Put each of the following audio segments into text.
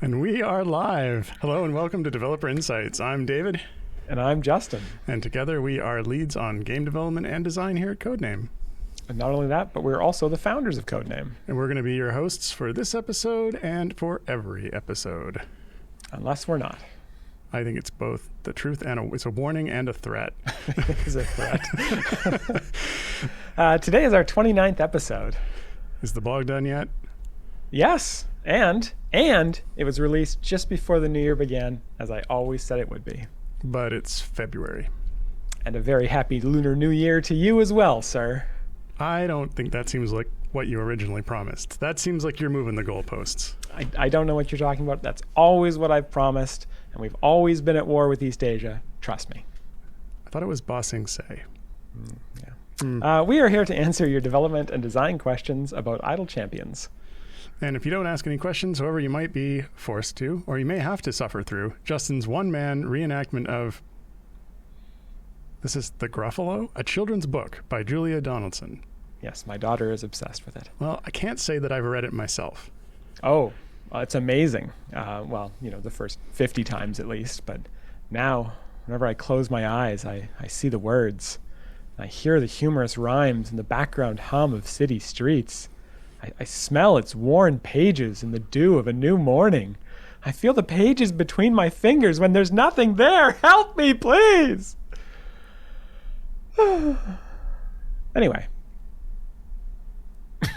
And we are live. Hello and welcome to Developer Insights. I'm David. And I'm Justin. And together we are leads on game development and design here at Codename. And not only that, but we're also the founders of Codename. And we're going to be your hosts for this episode and for every episode. Unless we're not. I think it's both the truth and it's a warning and a threat. It is a threat. Today is our 29th episode. Is the blog done yet? Yes. And it was released just before the new year began, as I always said it would be. But it's February. And a very happy Lunar New Year to you as well, sir. I don't think that seems like what you originally promised. That seems like you're moving the goalposts. I don't know what you're talking about. That's always what I've promised, and we've always been at war with East Asia. Trust me. I thought it was Bossing Say. We are here to answer your development and design questions about Idle Champions. And if you don't ask any questions, however, you might be forced to, or you may have to suffer through, Justin's one-man reenactment of, this is The Gruffalo, a children's book by Julia Donaldson. Yes, my daughter is obsessed with it. Well, I can't say that I've read it myself. Oh, it's amazing. The first 50 times at least, but now, whenever I close my eyes, I see the words. I hear the humorous rhymes and the background hum of city streets. I smell its worn pages in the dew of a new morning. I feel the pages between my fingers when there's nothing there. Help me, please! Anyway. You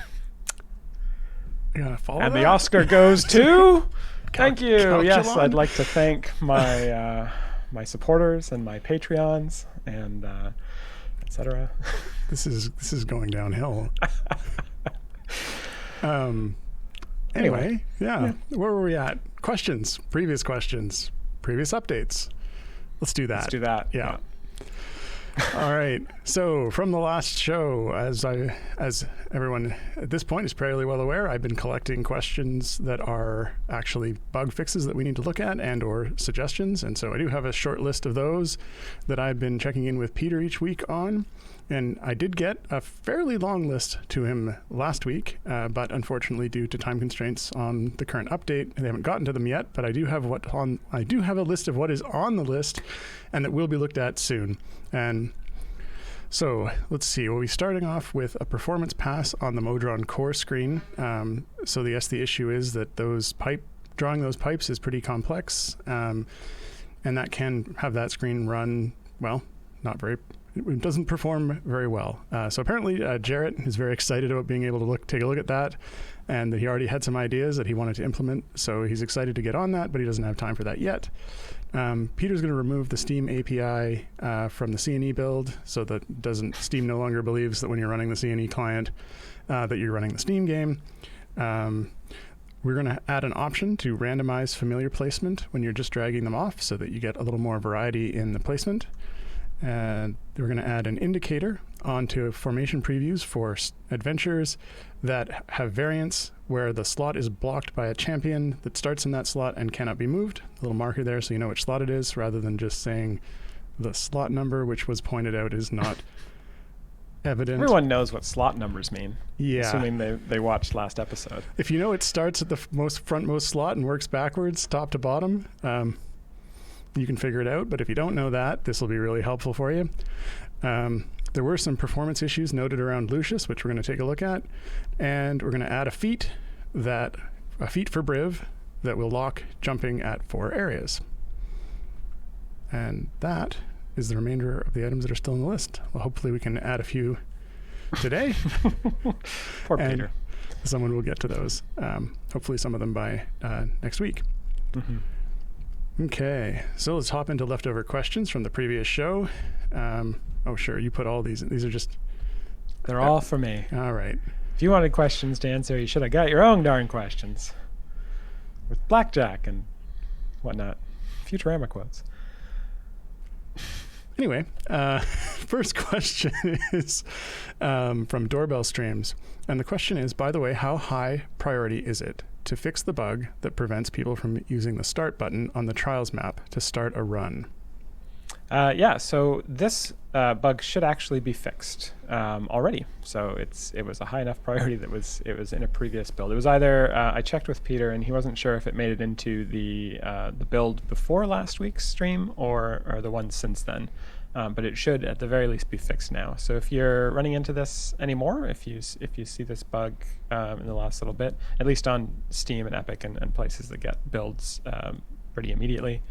gotta follow And that? the Oscar goes to... Thank you. Calculon? Yes, I'd like to thank my my supporters and my Patreons and etc. This is going downhill. Anyway, yeah. Where were we at? Questions, previous updates. Let's do that. Let's do that. Yeah. All right. So from the last show, as everyone at this point is fairly well aware, I've been collecting questions that are actually bug fixes that we need to look at and or suggestions. And so I do have a short list of those that I've been checking in with Peter each week on. And I did get a fairly long list to him last week, but unfortunately, due to time constraints on the current update, they haven't gotten to them yet. But I do have a list of what is on the list, and that will be looked at soon. And so let's see. We'll be starting off with a performance pass on the Modron core screen. So the issue is that drawing those pipes is pretty complex, and that can have that screen run it doesn't perform very well. So apparently Jarrett is very excited about being able to take a look at that, and that he already had some ideas that he wanted to implement. So he's excited to get on that, but he doesn't have time for that yet. Peter's going to remove the Steam API from the CNE build so that Steam no longer believes that when you're running the CNE client that you're running the Steam game. We're going to add an option to randomize familiar placement when you're just dragging them off so that you get a little more variety in the placement. And we're going to add an indicator onto formation previews for adventures that have variants where the slot is blocked by a champion that starts in that slot and cannot be moved. A little marker there so you know which slot it is, rather than just saying the slot number, which was pointed out is not evident. Everyone knows what slot numbers mean. Yeah. Assuming they watched last episode. If you know it starts at the frontmost slot and works backwards, top to bottom, you can figure it out. But if you don't know that, this will be really helpful for you. There were some performance issues noted around Lucius, which we're going to take a look at. And we're going to add a feat for Briv that will lock jumping at 4 areas. And that is the remainder of the items that are still on the list. Well, hopefully we can add a few today. Poor Peter. Someone will get to those. Hopefully some of them by next week. Mm-hmm. Okay, so let's hop into leftover questions from the previous show. Sure, you put all these. These are just... They're all for me. All right. If you wanted questions to answer, you should have got your own darn questions. With blackjack and whatnot. Futurama quotes. Anyway, first question is from Doorbell Streams. And the question is, by the way, how high priority is it to fix the bug that prevents people from using the start button on the trials map to start a run? Yeah, so this bug should actually be fixed already. So it was a high enough priority that it was in a previous build. It was either I checked with Peter and he wasn't sure if it made it into the build before last week's stream or the one since then. But it should at the very least be fixed now. So if you're running into this anymore, if you see this bug in the last little bit, at least on Steam and Epic and places that get builds pretty immediately,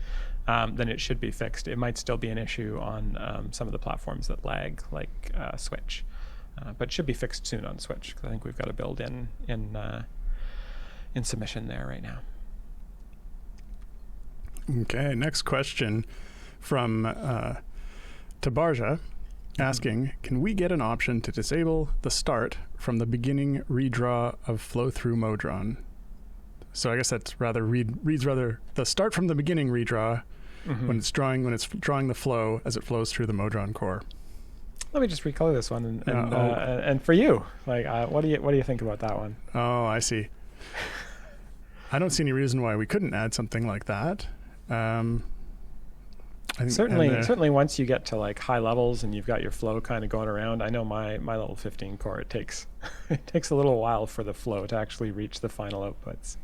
then it should be fixed. It might still be an issue on some of the platforms that lag, like Switch, but should be fixed soon on Switch, because I think we've got a build in submission there right now. Okay, next question from Tabarja, asking, can we get an option to disable the start from the beginning redraw of flow through Modron? So I guess that's reads the start from the beginning redraw when it's drawing the flow as it flows through the Modron core. Let me just recolor this one and for you, like, what do you think about that one? Oh, I see. I don't see any reason why we couldn't add something like that. I think certainly once you get to like high levels and you've got your flow kind of going around, I know my level 15 core, it takes a little while for the flow to actually reach the final outputs.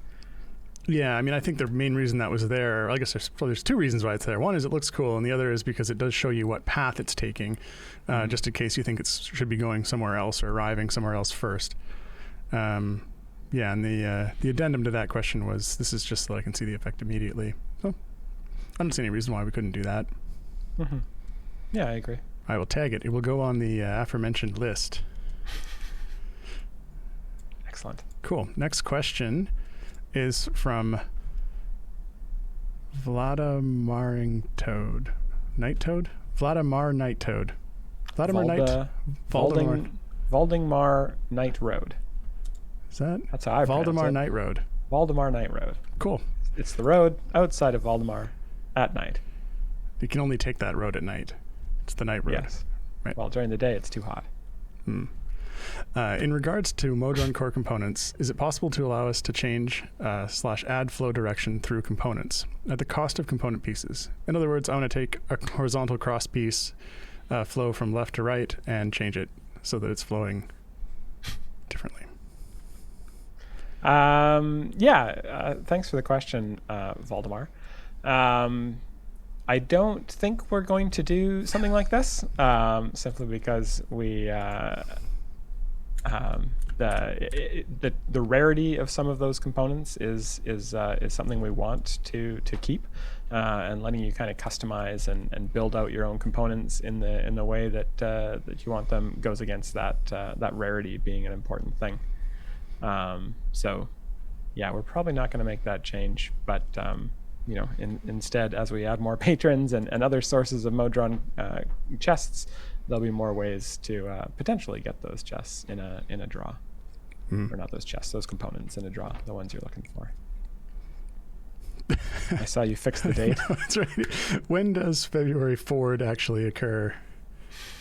Yeah, I mean, I think the main reason that was there, I guess there's two reasons why it's there. One is it looks cool, and the other is because it does show you what path it's taking, just in case you think it should be going somewhere else or arriving somewhere else first. And the addendum to that question was, this is just so I can see the effect immediately. So I don't see any reason why we couldn't do that. Mm-hmm. Yeah, I agree. I will tag it. It will go on the aforementioned list. Excellent. Cool. Next question is from Vladimar Night Toad. Valdemar Night Road. Is that? That's how I pronounce it. Valdemar Night Road. Valdemar Night Road. Cool. It's the road outside of Valdemar at night. You can only take that road at night. It's the night road. Yes. Right. Well, during the day it's too hot. In regards to Modron core components, is it possible to allow us to change /add flow direction through components at the cost of component pieces? In other words, I want to take a horizontal cross piece flow from left to right and change it so that it's flowing differently. Thanks for the question, Valdemar. I don't think we're going to do something like this, simply because the rarity of some of those components is something we want to keep, and letting you kind of customize and build out your own components in the way that you want them goes against that rarity being an important thing. So yeah, we're probably not going to make that change, but instead, as we add more patrons and other sources of Modron chests, there'll be more ways to potentially get those chests in a draw. Or not those chests, those components in a draw, the ones you're looking for. I saw you fix the date. That's right. When does February Forward actually occur?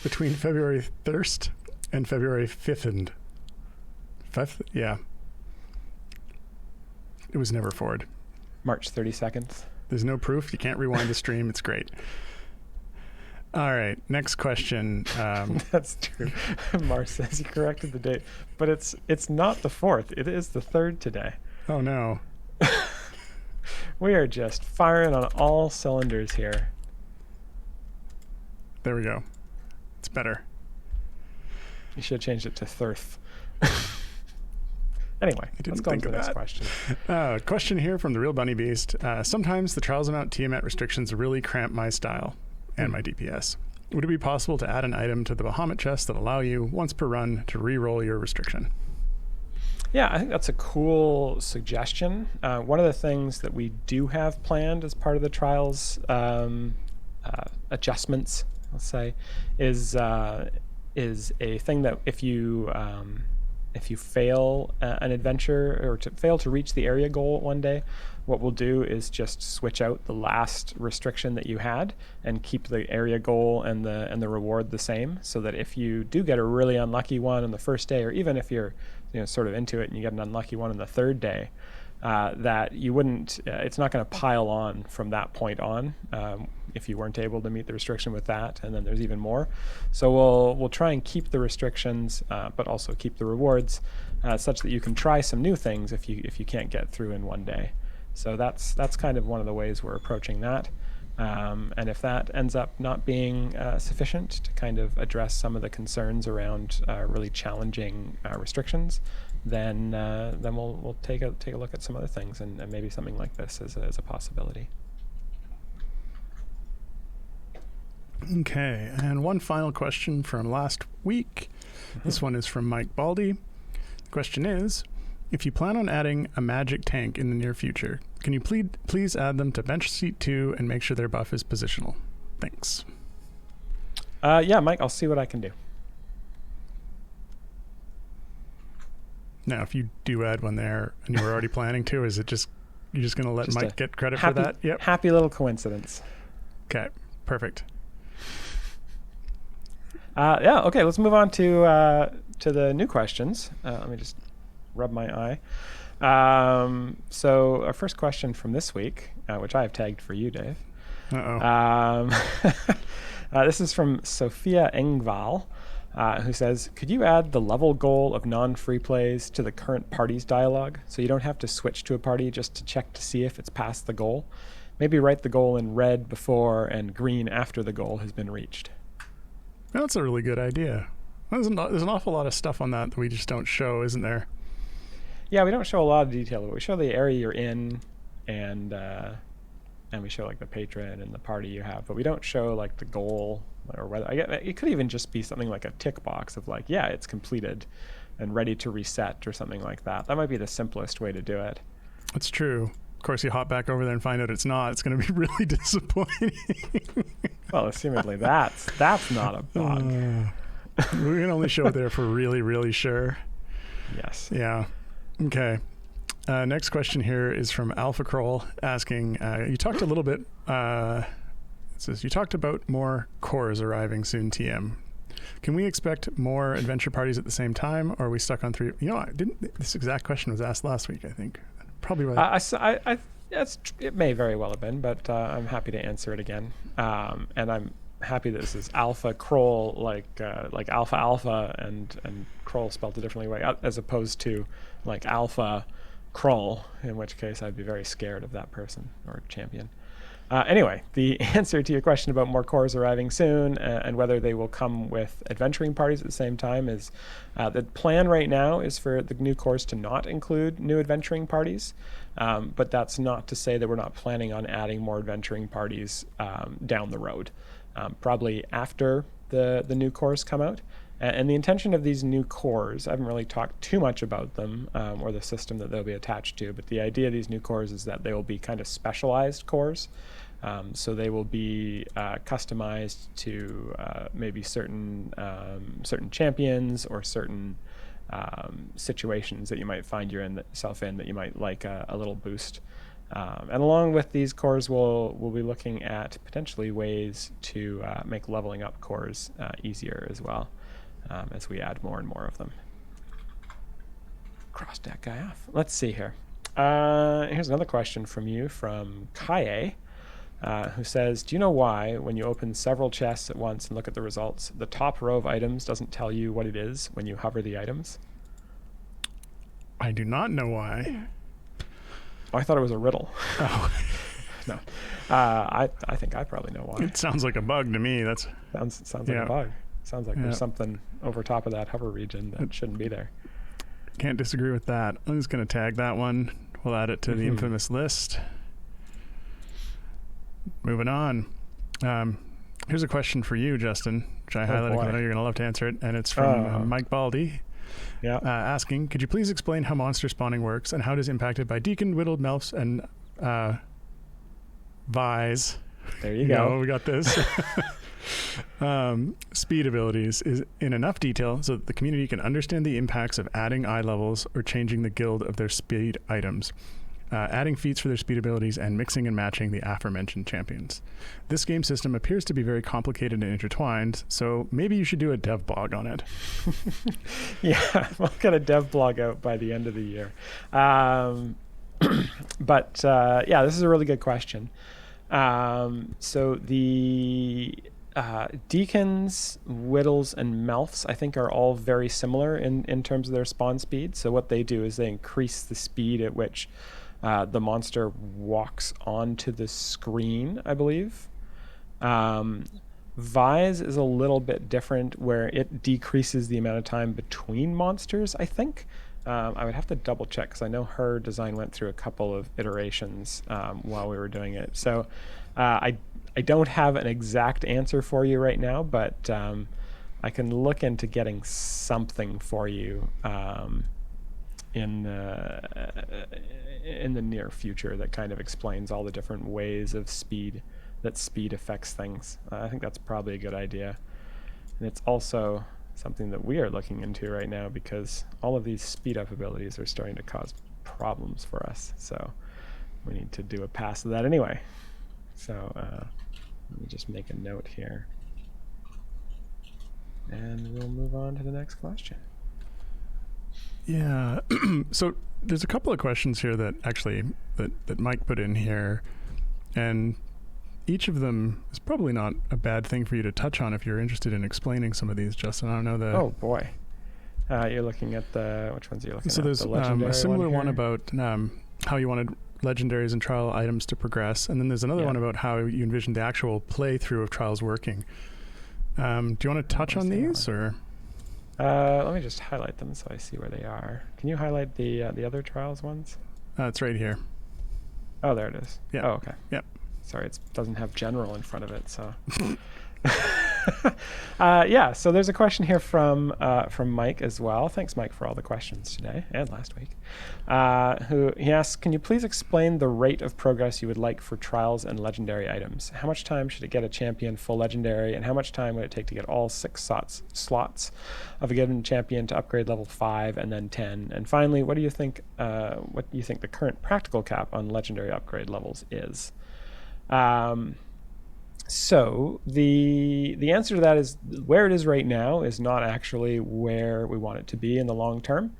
Between February 1st and February 5th and 5th? Yeah. It was never Forward. March 32nd. There's no proof. You can't rewind the stream. It's great. All right. Next question. That's true. Mar says he corrected the date, but it's not the 4th. It is the 3rd today. Oh, no. We are just firing on all cylinders here. There we go. It's better. You should have changed it to Thirth. Anyway, let's go on to the next question. Question here from the Real Bunny Beast. Sometimes the Trials Amount Tiamat restrictions really cramp my style and my DPS. Would it be possible to add an item to the Bahamut chest that allow you, once per run, to re-roll your restriction? Yeah, I think that's a cool suggestion. One of the things that we do have planned as part of the Trials adjustments, let's say, is a thing that if you fail an adventure or fail to reach the area goal one day, what we'll do is just switch out the last restriction that you had and keep the area goal and the reward the same, so that if you do get a really unlucky one on the first day, or even if you're sort of into it and you get an unlucky one on the third day, that you wouldn't, it's not going to pile on from that point on if you weren't able to meet the restriction with that, and then there's even more. So we'll try and keep the restrictions, but also keep the rewards such that you can try some new things if you can't get through in one day. So that's kind of one of the ways we're approaching that. And if that ends up not being sufficient to kind of address some of the concerns around really challenging restrictions, then we'll take a look at some other things, and maybe something like this is a possibility. Okay, and one final question from last week. This one is from Mike Baldy. The question is, if you plan on adding a magic tank in the near future, can you please add them to bench seat 2 and make sure their buff is positional? Thanks. Yeah, Mike, I'll see what I can do. Now, if you do add one there and you were already planning to, is it you're just going to let Mike get credit for that? Yep. Happy little coincidence. Okay, perfect. Yeah, okay, let's move on to the new questions. Let me just rub my eye. So our first question from this week, which I have tagged for you, Dave. This is from Sophia Engval, who says, could you add the level goal of non-free plays to the current party's dialogue so you don't have to switch to a party just to check to see if it's past the goal? Maybe write the goal in red before and green after the goal has been reached. That's a really good idea. There's an awful lot of stuff on that we just don't show, isn't there? Yeah, we don't show a lot of detail, but we show the area you're in, and we show like the patron and the party you have, but we don't show like the goal, or whether it could even just be something like a tick box of like, yeah, it's completed and ready to reset or something like that. That might be the simplest way to do it. That's true. Of course, you hop back over there and find out it's not. It's going to be really disappointing. Well, assumedly that's not a bug. We can only show it there for really, really sure. Yes. Yeah. Okay. Next question here is from Alpha Kroll asking, you talked a little bit, it says, you talked about more cores arriving soon, TM. Can we expect more adventure parties at the same time, or are we stuck on 3? You know, this exact question was asked last week, I think. Probably right. It may very well have been, but I'm happy to answer it again. And I'm happy that this is Alpha Kroll, like Alpha and Kroll spelled a differently way, as opposed to like Alpha Kroll, in which case I'd be very scared of that person or champion. Anyway, the answer to your question about more cores arriving soon and whether they will come with adventuring parties at the same time is the plan right now is for the new cores to not include new adventuring parties, but that's not to say that we're not planning on adding more adventuring parties down the road, probably after the new cores come out. And the intention of these new cores, I haven't really talked too much about them or the system that they'll be attached to, but the idea of these new cores is that they will be kind of specialized cores. So they will be customized to maybe certain champions or certain situations that you might find yourself in that you might like a little boost. And along with these cores, we'll be looking at potentially ways to make leveling up cores easier as well. As we add more and more of them. Cross that guy off. Let's see here. Here's another question from you, from Kaye, who says, do you know why, when you open several chests at once and look at the results, the top row of items doesn't tell you what it is when you hover the items? I do not know why. Oh, I thought it was a riddle. Oh. No. I think I probably know why. It sounds like a bug to me. Sounds like a bug. Sounds like there's something over top of that hover region that shouldn't be there. Can't disagree with that. I'm just going to tag that one. We'll add it to the infamous list. Moving on. Here's a question for you, Justin, which I highlighted because I know you're going to love to answer it. And it's from Mike Baldy. Yeah. Asking, could you please explain how monster spawning works and how it is impacted by Deacon, Whittled, Melfs, and Vise? There you go. We got this. Speed abilities is in enough detail so that the community can understand the impacts of adding eye levels or changing the guild of their speed items, adding feats for their speed abilities, and mixing and matching the aforementioned champions. This game system appears to be very complicated and intertwined, so maybe you should do a dev blog on it. Yeah, we'll get a dev blog out by the end of the year. But yeah, this is a really good question. So the deacons, whittles, and melfs, I think, are all very similar in terms of their spawn speed. So what they do is they increase the speed at which the monster walks onto the screen, I believe. Vise is a little bit different, where it decreases the amount of time between monsters, I think. I would have to double check, because I know her design went through a couple of iterations while we were doing it. So I don't have an exact answer for you right now, but I can look into getting something for you in the near future that kind of explains all the different ways of speed affects things. I think that's probably a good idea. And it's also something that we are looking into right now, because all of these speed up abilities are starting to cause problems for us. So we need to do a pass of that anyway. So let me just make a note here. And we'll move on to the next question. Yeah. So there's a couple of questions here that actually that Mike put in here, and each of them is probably not a bad thing for you to touch on if you're interested in explaining some of these, Justin. I don't know the... Oh, boy. You're looking at which ones are you looking at? So there's the a similar one about how you wanted legendaries and trial items to progress, and then there's another one about how you envisioned the actual playthrough of trials working. Do you want to touch on these, or...? Let me just highlight them so I see where they are. Can you highlight the other trials ones? It's right here. Oh, there it is. Yeah. Oh, okay. Yep. Sorry, it doesn't have general in front of it, so... Yeah, so there's a question here from Mike as well. Thanks, Mike, for all the questions today and last week. He asks, can you please explain the rate of progress you would like for trials and legendary items? How much time should it get a champion full legendary, and how much time would it take to get all 6 slots of a given champion to upgrade level 5 and then 10? And finally, what do you think the current practical cap on legendary upgrade levels is? So the answer to that is where it is right now is not actually where we want it to be in the long term.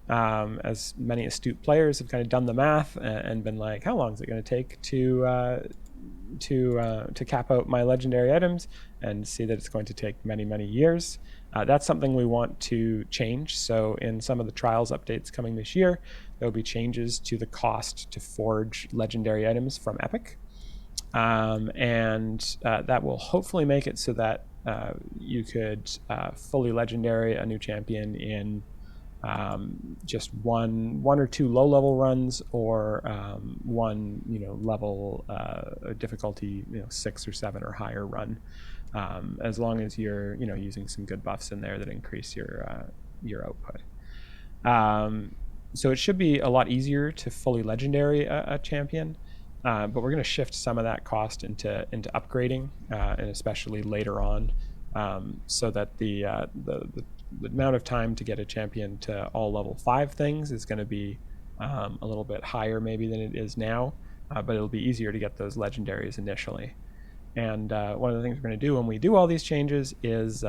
As many astute players have kind of done the math and been like, how long is it going to take to cap out my legendary items, and see that it's going to take many, many years. That's something we want to change. So in some of the trials updates coming this year, there will be changes to the cost to forge legendary items from Epic. And that will hopefully make it so that you could fully legendary a new champion in just one or two low-level runs, or one level difficulty 6 or 7 or higher run, as long as you're using some good buffs in there that increase your output. So it should be a lot easier to fully legendary a champion. But we're going to shift some of that cost into upgrading, and especially later on, so that the amount of time to get a champion to all level 5 things is going to be a little bit higher maybe than it is now, but it'll be easier to get those legendaries initially. And one of the things we're going to do when we do all these changes is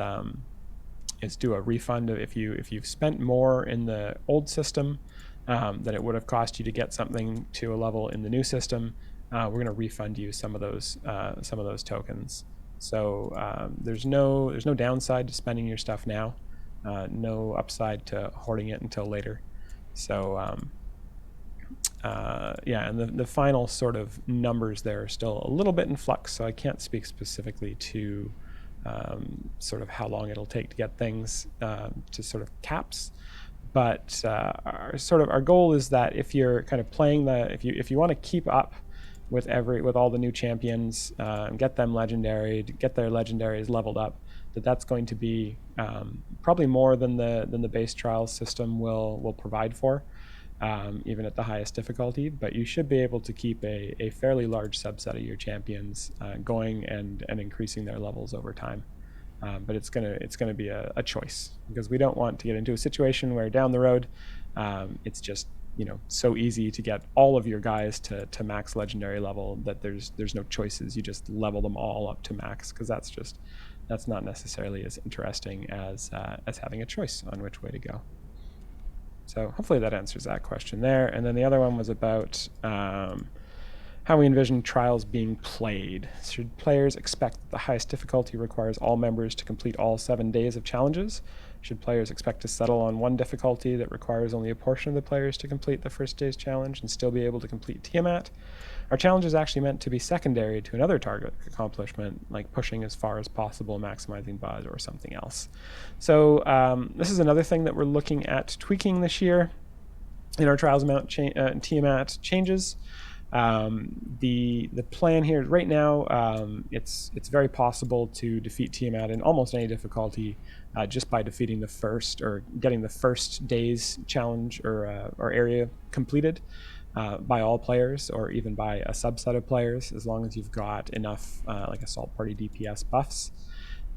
do a refund of if you've spent more in the old system than it would have cost you to get something to a level in the new system. We're going to refund you some of those tokens. So there's no downside to spending your stuff now, no upside to hoarding it until later. So yeah, and the final sort of numbers there are still a little bit in flux, so I can't speak specifically to sort of how long it'll take to get things to sort of caps. But our goal is that if you're kind of playing if you want to keep up with all the new champions, and get them legendary, to get their legendaries leveled up, that's going to be probably more than the base trials system will provide for, even at the highest difficulty. But you should be able to keep a fairly large subset of your champions going and increasing their levels over time. But it's gonna be a choice, because we don't want to get into a situation where down the road it's just so easy to get all of your guys to max legendary level that there's no choices. You just level them all up to max, because that's not necessarily as interesting as having a choice on which way to go. So hopefully that answers that question there. And then the other one was about how we envision trials being played. Should players expect that the highest difficulty requires all members to complete all 7 days of challenges? Should players expect to settle on one difficulty that requires only a portion of the players to complete the first day's challenge and still be able to complete Tiamat? Are challenges actually meant to be secondary to another target accomplishment, like pushing as far as possible, maximizing buzz, or something else? So this is another thing that we're looking at tweaking this year in our trials amount Tiamat changes. The plan here right now, it's very possible to defeat Tiamat in almost any difficulty just by defeating the first, or getting the first day's challenge or area completed by all players, or even by a subset of players, as long as you've got enough like assault party DPS buffs.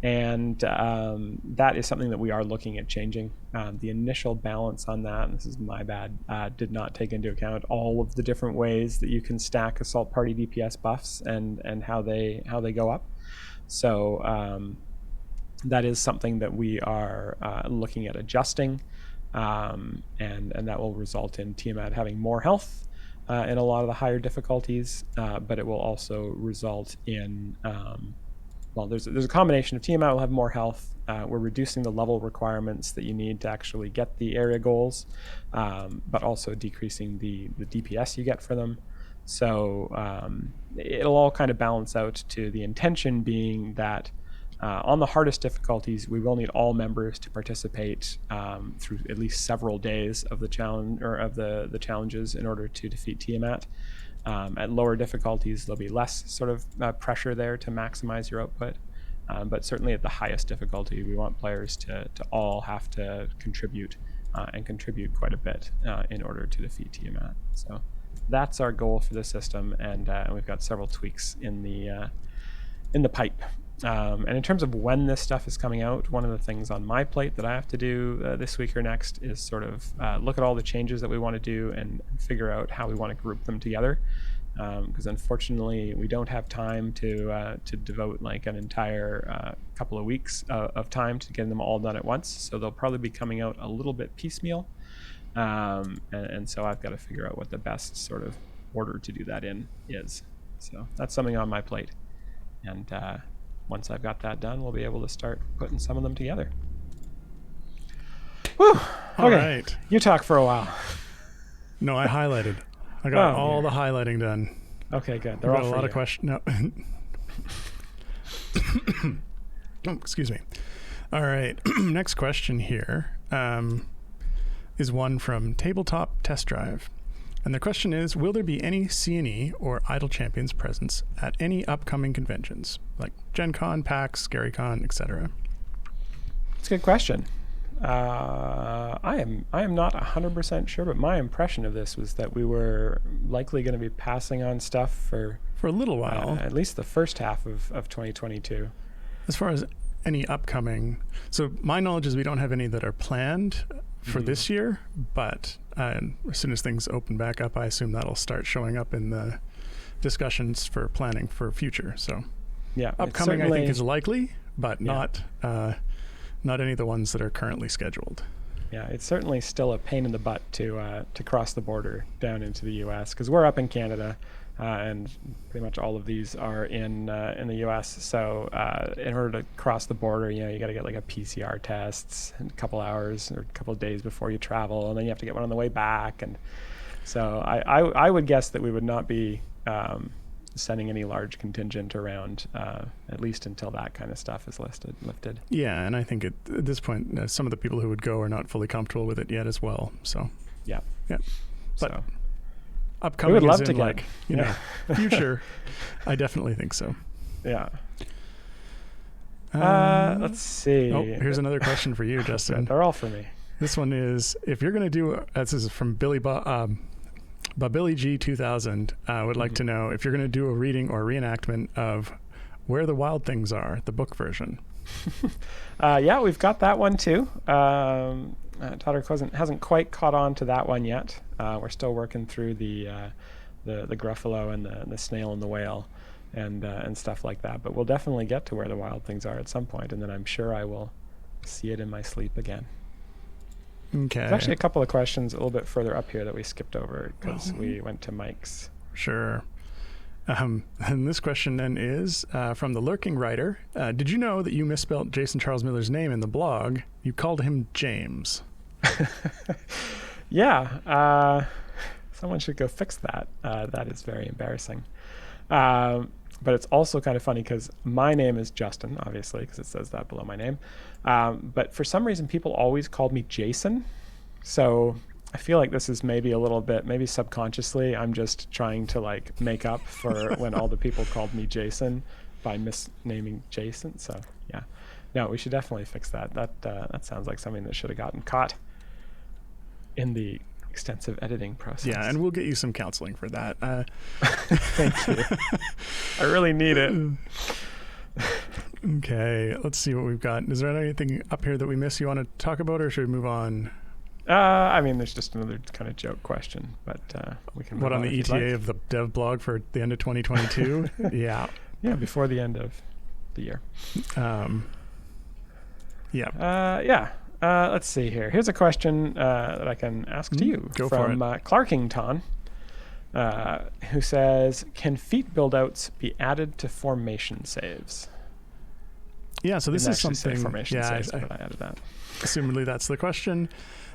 And that is something that we are looking at changing. The initial balance on that, and this is my bad, did not take into account all of the different ways that you can stack assault party DPS buffs and how they go up. So that is something that we are looking at adjusting, and that will result in Tiamat having more health in a lot of the higher difficulties, but it will also result in well, there's a combination of Tiamat will have more health. We're reducing the level requirements that you need to actually get the area goals, but also decreasing the DPS you get for them. So it'll all kind of balance out to the intention being that on the hardest difficulties, we will need all members to participate through at least several days of the challenge, or of the challenges, in order to defeat Tiamat. At lower difficulties, there'll be less sort of pressure there to maximize your output. But certainly at the highest difficulty, we want players to all have to contribute, and contribute quite a bit in order to defeat Tiamat. So that's our goal for the system, and we've got several tweaks in the pipe. And in terms of when this stuff is coming out, one of the things on my plate that I have to do this week or next is sort of look at all the changes that we want to do and figure out how we want to group them together. Because unfortunately, we don't have time to devote like an entire couple of weeks of time to getting them all done at once. So they'll probably be coming out a little bit piecemeal. And so I've got to figure out what the best sort of order to do that in is. So that's something on my plate. And once I've got that done, we'll be able to start putting some of them together. Whew. Okay. All right. You talk for a while. No, I highlighted. I got all the highlighting done. Okay, good. There are a lot of questions. No. Oh, excuse me. All right. Next question here is one from Tabletop Test Drive. And the question is, will there be any C&E or Idle Champions presence at any upcoming conventions, like Gen Con, PAX, GaryCon, etc.? It's a good question. I am not 100% sure, but my impression of this was that we were likely going to be passing on stuff for a little while, at least the first half of 2022. As far as any upcoming, so my knowledge is we don't have any that are planned for this year, but as soon as things open back up, I assume that'll start showing up in the discussions for planning for future. So yeah, upcoming I think is likely, but not any of the ones that are currently scheduled. Yeah, it's certainly still a pain in the butt to cross the border down into the U.S. because we're up in Canada, and pretty much all of these are in the U.S. So in order to cross the border, you got to get like a PCR test in a couple hours or a couple of days before you travel, and then you have to get one on the way back. And so I would guess that we would not be sending any large contingent around, at least until that kind of stuff is lifted. Yeah, and I think at this point, some of the people who would go are not fully comfortable with it yet as well. So yeah. But so upcoming, we would love is to in get, future. I definitely think so. Yeah. Let's see. Oh, here's another question for you, Justin. They're all for me. This one is, if you're going to do, this is from Billy G 2000, would like to know if you're going to do a reading or reenactment of Where the Wild Things Are, the book version. Yeah, we've got that one too. Totter hasn't quite caught on to that one yet. We're still working through the Gruffalo and the snail and the whale and stuff like that. But we'll definitely get to Where the Wild Things Are at some point, and then I'm sure I will see it in my sleep again. Okay. There's actually a couple of questions a little bit further up here that we skipped over because we went to Mike's. Sure. And this question then is from the Lurking Writer. Did you know that you misspelled Jason Charles Miller's name in the blog? You called him James. Yeah. Someone should go fix that. That is very embarrassing. But it's also kind of funny because my name is Justin, obviously, because it says that below my name. But for some reason, people always called me Jason. So I feel like this is maybe a little bit, maybe subconsciously, I'm just trying to like make up for when all the people called me Jason by misnaming Jason. So yeah, no, we should definitely fix that. That sounds like something that should have gotten caught in the extensive editing process. Yeah, and we'll get you some counseling for that. Thank you. I really need it. Okay, let's see what we've got. Is there anything up here that we missed you want to talk about, or should we move on? I mean, there's just another kind of joke question, but we can. What, on the ETA like. of the dev blog for the end of 2022? Yeah. Yeah, before the end of the year. Yeah. Let's see here. Here's a question that I can ask to you Go from for it. Clarkington, who says, "Can feat build-outs be added to formation saves?" Yeah. So this Didn't is actually say something. formation Yeah. saves, but I added that. Assumedly, that's the question.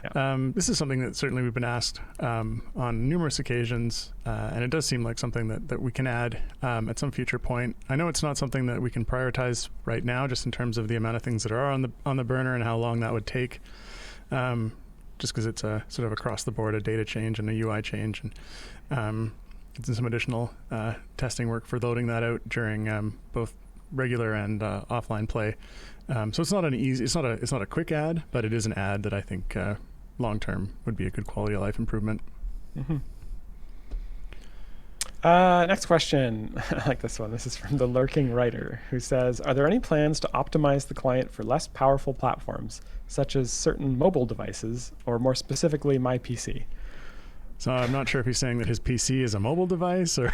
Yeah. This is something that certainly we've been asked on numerous occasions, and it does seem like something that we can add at some future point. I know it's not something that we can prioritize right now, just in terms of the amount of things that are on the burner and how long that would take. Just because it's a sort of across the board a data change and a UI change, and it's some additional testing work for loading that out during both regular and offline play. So it's not an easy, it's not a quick ad, but it is an ad that I think long term would be a good quality of life improvement. Mm-hmm. Next question. I like this one. This is from the Lurking Writer, who says, "Are there any plans to optimize the client for less powerful platforms, such as certain mobile devices, or more specifically, my PC?" So I'm not sure if he's saying that his PC is a mobile device, or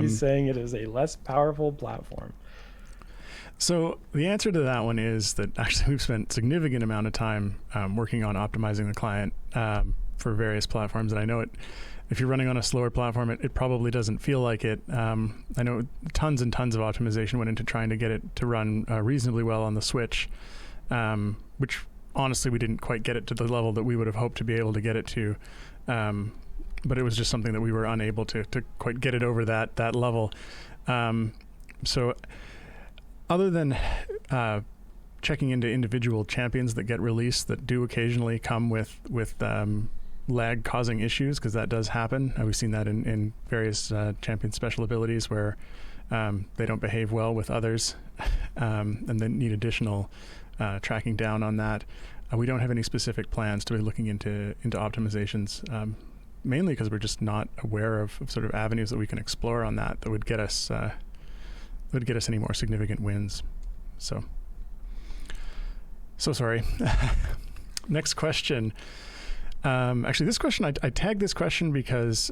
he's saying it is a less powerful platform. So the answer to that one is that actually we've spent significant amount of time working on optimizing the client for various platforms. And I know if you're running on a slower platform, it probably doesn't feel like it. I know tons and tons of optimization went into trying to get it to run reasonably well on the Switch, which honestly we didn't quite get it to the level that we would have hoped to be able to get it to. But it was just something that we were unable to quite get it over that level. So other than checking into individual champions that get released that do occasionally come with lag causing issues, because that does happen. We've seen that in various champion special abilities where they don't behave well with others and then need additional tracking down on that. We don't have any specific plans to be looking into optimizations, mainly because we're just not aware of sort of avenues that we can explore on that would get us any more significant wins. So sorry. Next question. Actually, this question, I tagged this question because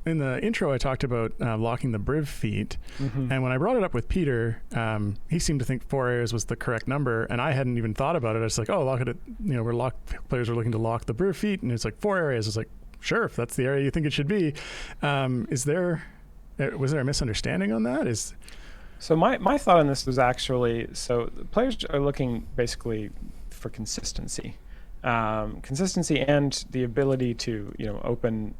in the intro I talked about locking the Briv feat, and when I brought it up with Peter, he seemed to think 4 areas was the correct number, and I hadn't even thought about it. I was like, lock it at, players are looking to lock the Briv feat, and it's like 4 areas. I was like, sure, if that's the area you think it should be. Was there a misunderstanding on that? So my thought on this was actually, so players are looking basically for consistency. Consistency and the ability to open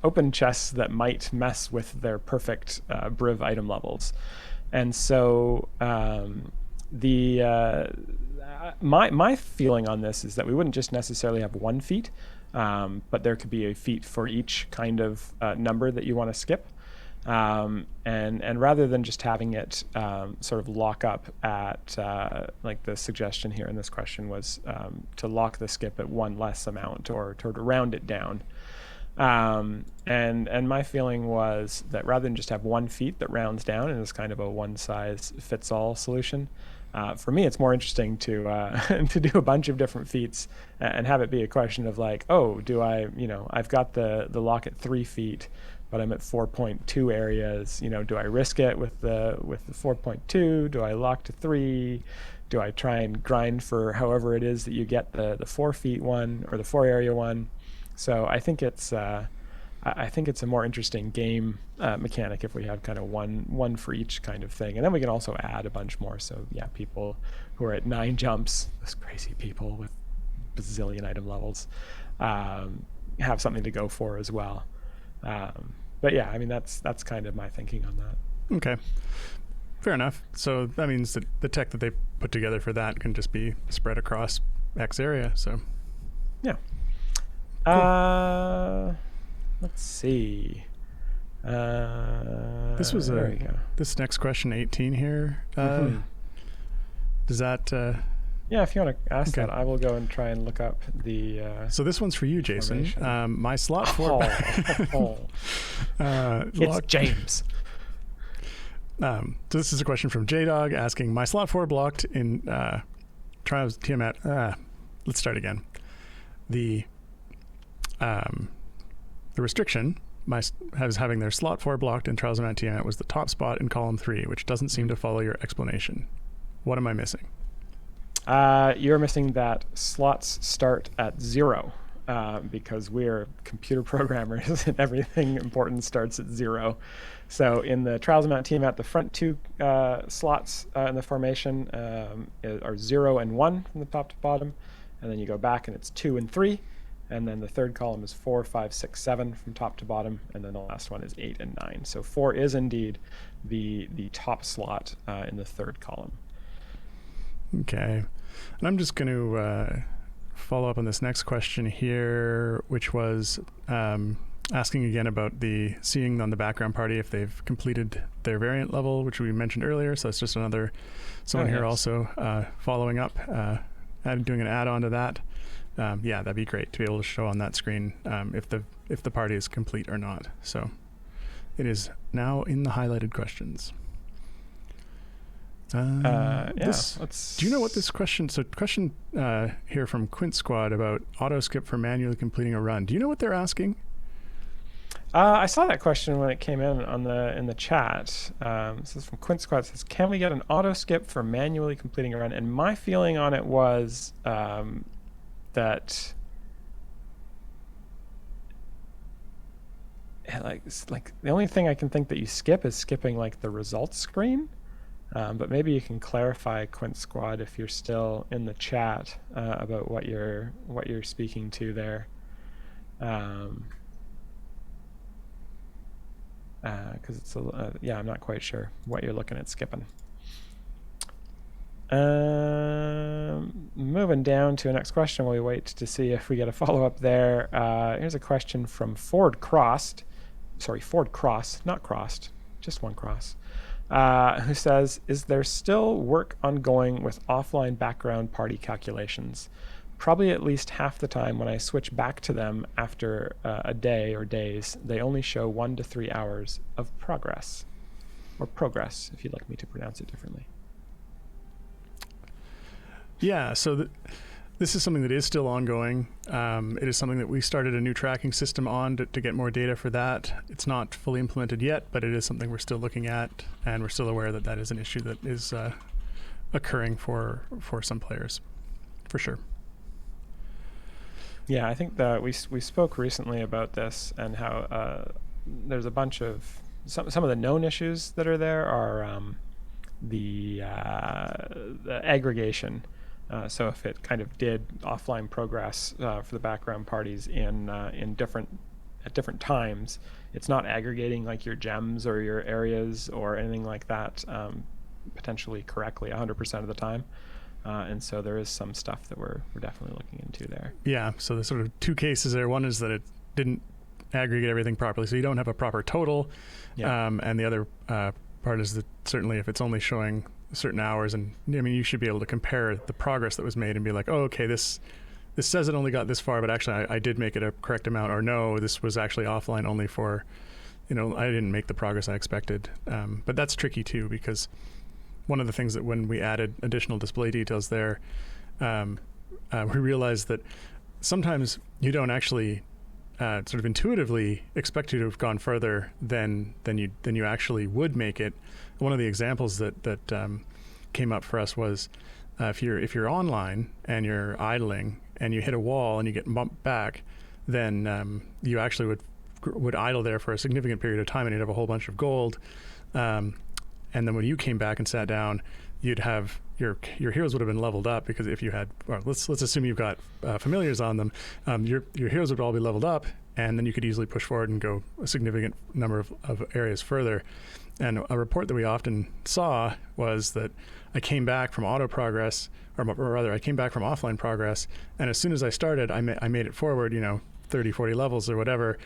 open chests that might mess with their perfect Briv item levels. And so my feeling on this is that we wouldn't just necessarily have one feat, but there could be a feat for each kind of number that you want to skip. And rather than just having it sort of lock up at like the suggestion here in this question was to lock the skip at one less amount or to round it down. And my feeling was that rather than just have one feat that rounds down and is kind of a one-size-fits-all solution, for me it's more interesting to to do a bunch of different feats and have it be a question of like, oh, do I, I've got the lock at 3 feet. but I'm at 4.2 areas. Do I risk it with the 4.2? Do I lock to 3? Do I try and grind for however it is that you get the 4 feet one or the 4 area one? So I think it's a more interesting game mechanic if we have kind of one for each kind of thing, and then we can also add a bunch more. So yeah, people who are at 9 jumps, those crazy people with bazillion item levels, have something to go for as well. But yeah, I mean that's kind of my thinking on that. Okay. Fair enough. So that means that the tech that they put together for that can just be spread across X area. So yeah. Cool. Let's see. This next question 18 here. Does that? Yeah, if you want to ask that, I will go and try and look up the. So this one's for you, Jason. My slot 4. It's James. So this is a question from J-Dog asking, my slot 4 blocked in Trials Tiamat. Let's start again. The restriction has having their slot 4 blocked in Trials of Tiamat was the top spot in column 3, which doesn't seem to follow your explanation. What am I missing? You're missing that slots start at 0. Because we're computer programmers and everything important starts at 0. So in the Trials of Mount Tiamat, the front 2 slots in the formation are 0 and 1 from the top to bottom, and then you go back and it's 2 and 3, and then the third column is 4, 5, 6, 7 from top to bottom, and then the last one is 8 and 9. So 4 is indeed the top slot in the third column. Okay, and I'm just going to follow up on this next question here, which was asking again about the seeing on the background party if they've completed their variant level, which we mentioned earlier. So it's just someone here also following up and doing an add-on to that. Yeah, that'd be great to be able to show on that screen if the party is complete or not. So it is now in the highlighted questions. Do you know what this question? So question here from Quint Squad about auto skip for manually completing a run. Do you know what they're asking? I saw that question when it came in in the chat. This is from Quint Squad. It says, "Can we get an auto skip for manually completing a run?" And my feeling on it was that like the only thing I can think that you skip is skipping like the results screen. But maybe you can clarify, Quint Squad, if you're still in the chat about what you're speaking to there, because it's I'm not quite sure what you're looking at skipping. Moving down to the next question while we wait to see if we get a follow-up there. Here's a question from Ford Cross, not Crossed, just one cross. Who says, is there still work ongoing with offline background party calculations? Probably at least half the time when I switch back to them after a day or days, they only show 1 to 3 hours of progress. Or progress, if you'd like me to pronounce it differently. Yeah, so this is something that is still ongoing. It is something that we started a new tracking system on to get more data for that. It's not fully implemented yet, but it is something we're still looking at, and we're still aware that that is an issue that is occurring for some players, for sure. Yeah, I think that we spoke recently about this and how there's a bunch of some of the known issues that are there are the aggregation. So if it kind of did offline progress for the background parties at different times, it's not aggregating like your gems or your areas or anything like that potentially correctly 100% of the time. And so there is some stuff that we're definitely looking into there. Yeah, so there's sort of two cases there. One is that it didn't aggregate everything properly, so you don't have a proper total. Yeah. And the other part is that certainly if it's only showing certain hours, and I mean you should be able to compare the progress that was made and be like, oh, okay, this says it only got this far, but actually I did make it a correct amount, or no, this was actually offline only for, I didn't make the progress I expected. But that's tricky too, because one of the things that when we added additional display details there, we realized that sometimes you don't actually sort of intuitively expect you to have gone further than you actually would make it. One of the examples that came up for us was if you're online and you're idling and you hit a wall and you get bumped back, then you actually would idle there for a significant period of time, and you'd have a whole bunch of gold. And then when you came back and sat down, you'd have your heroes would have been leveled up, because if you had, well, let's assume you've got familiars on them, your heroes would all be leveled up, and then you could easily push forward and go a significant number of areas further. And a report that we often saw was that I came back from auto progress, or rather I came back from offline progress, and as soon as I started, I made it forward, 30, 40 levels or whatever.